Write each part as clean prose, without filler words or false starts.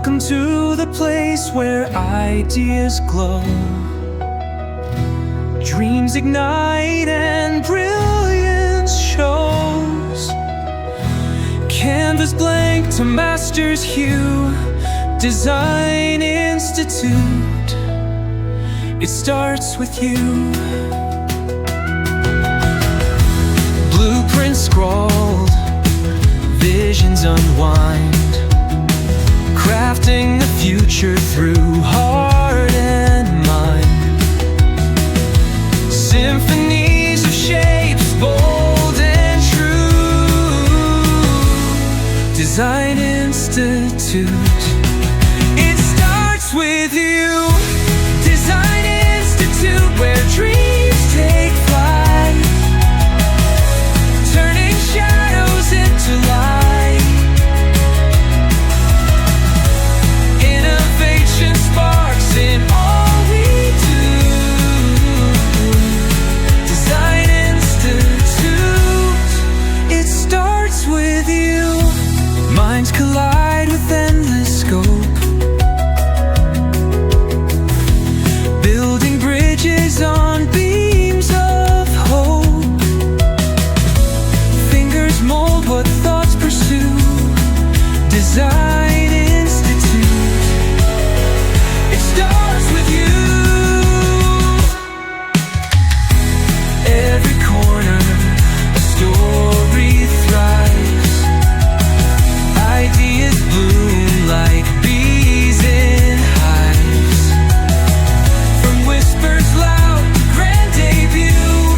Welcome to the place where ideas glow, dreams ignite and brilliance shows. Canvas blank to master's hue, Design Institute. It starts with you. Blueprints scrawled, visions unwind, crafting the future through heart and mind. Symphonies of shapes, bold and true. Design Institute. It starts with you. Design Institute, where dreams take flight, turning shadows into light. Innovation sparks in all we do. Design Institute. It starts with you. Minds collide with endless scope, building bridges on beams of hope. Fingers mold what thoughts pursue. Design Institute. It starts with you. Every corner, a story thrives. Ideas bloom like bees in hives. From whispers loud to grand debut.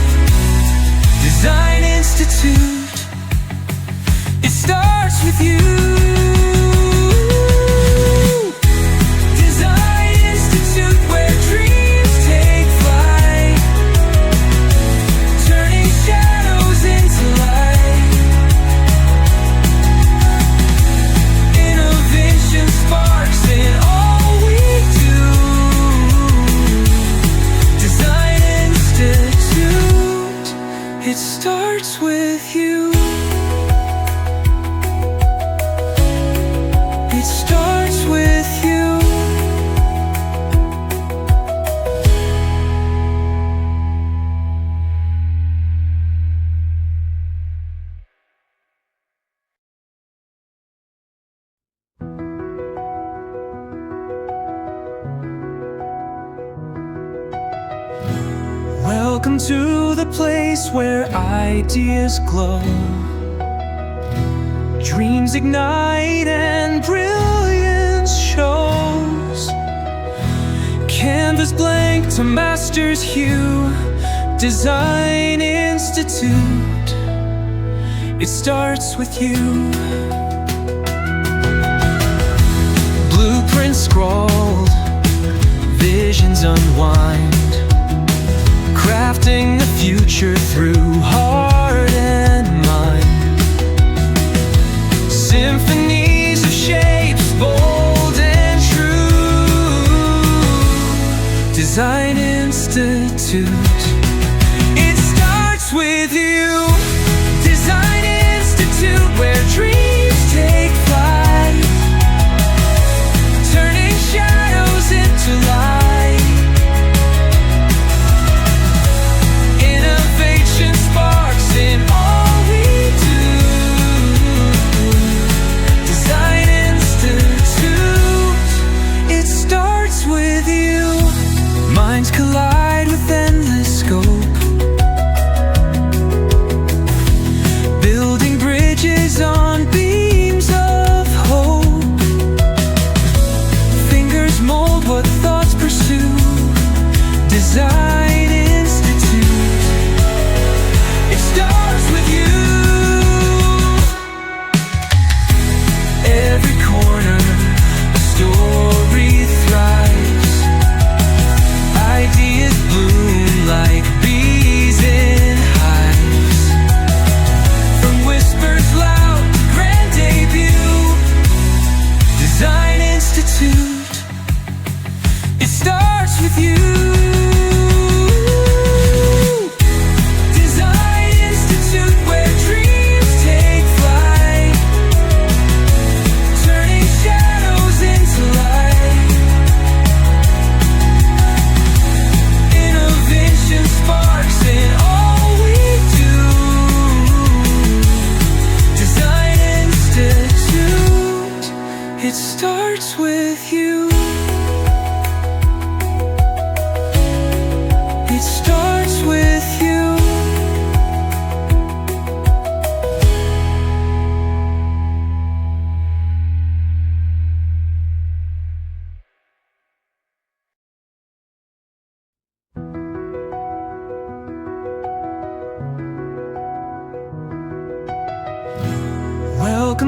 Design Institute. It starts with you. Design Institute, where dreams take flight, turning shadows into light. Innovation sparks in all we do. Design Institute. It starts with you. It starts with you. Welcome to the place where ideas glow, dreams ignite and brilliance shows. Canvas blank to master's hue. Design Institute. It starts with you. Blueprints scrawled, visions unwind, crafting the future through heart and mind. Symphonies of shapes, bold and true. Design Institute. It starts with you. Design Institute, where dreams take flight, turning shadows into light. Innovation sparks in all we do. Design Institute. It starts with you. Minds collide with endless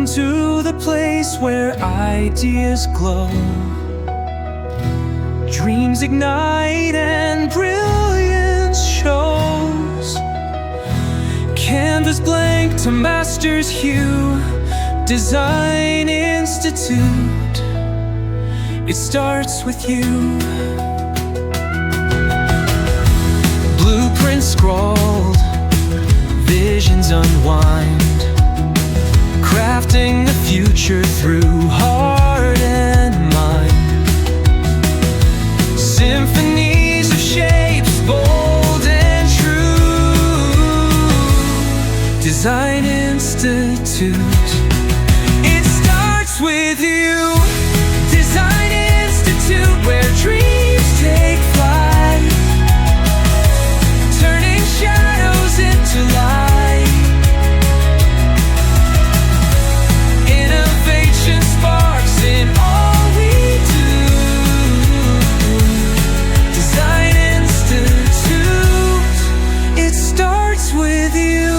Welcome to the place where ideas glow, dreams ignite and brilliance shows. Canvas blank to master's hue, Design Institute. It starts with you. Blueprints scrawled, visions unwind, crafting the future through heart and mind. Symphonies of shapes, bold and true. Design Institute. It starts with you. Design Institute, where dreams take flight, turning shadows into light. Innovation sparks in all we do. Design Institute. It starts with you.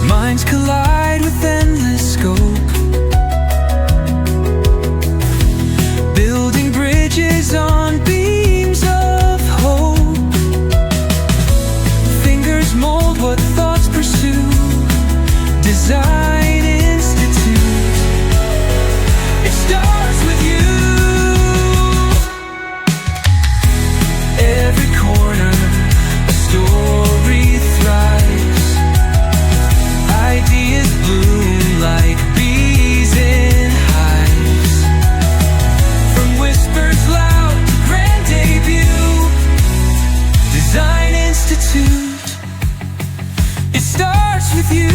Minds collide with endless scope, building bridges on beams of hope. Fingers mold what thoughts pursue. Design Institute. It starts with you. Every corner, a story thrives. Ideas bloom like bees in hives. From whispers loud to grand debut. Design Institute. It starts with you.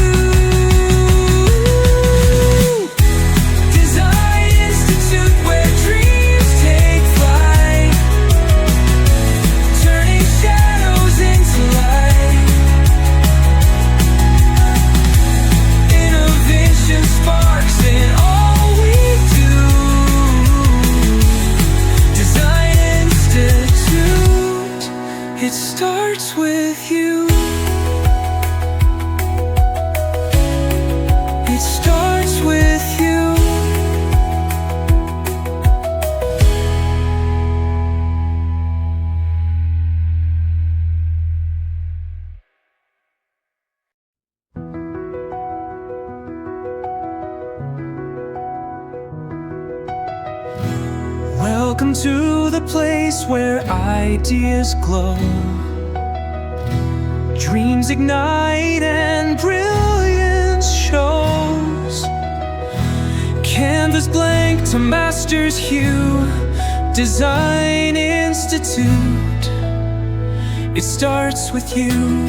Design Institute, where dreams take flight, turning shadows into light. Innovation sparks in all we do. Design Institute. It starts with you. It starts with you. Welcome to the place where ideas glow, dreams ignite and brilliance shows. Canvas blank to master's hue. Design Institute. It starts with you.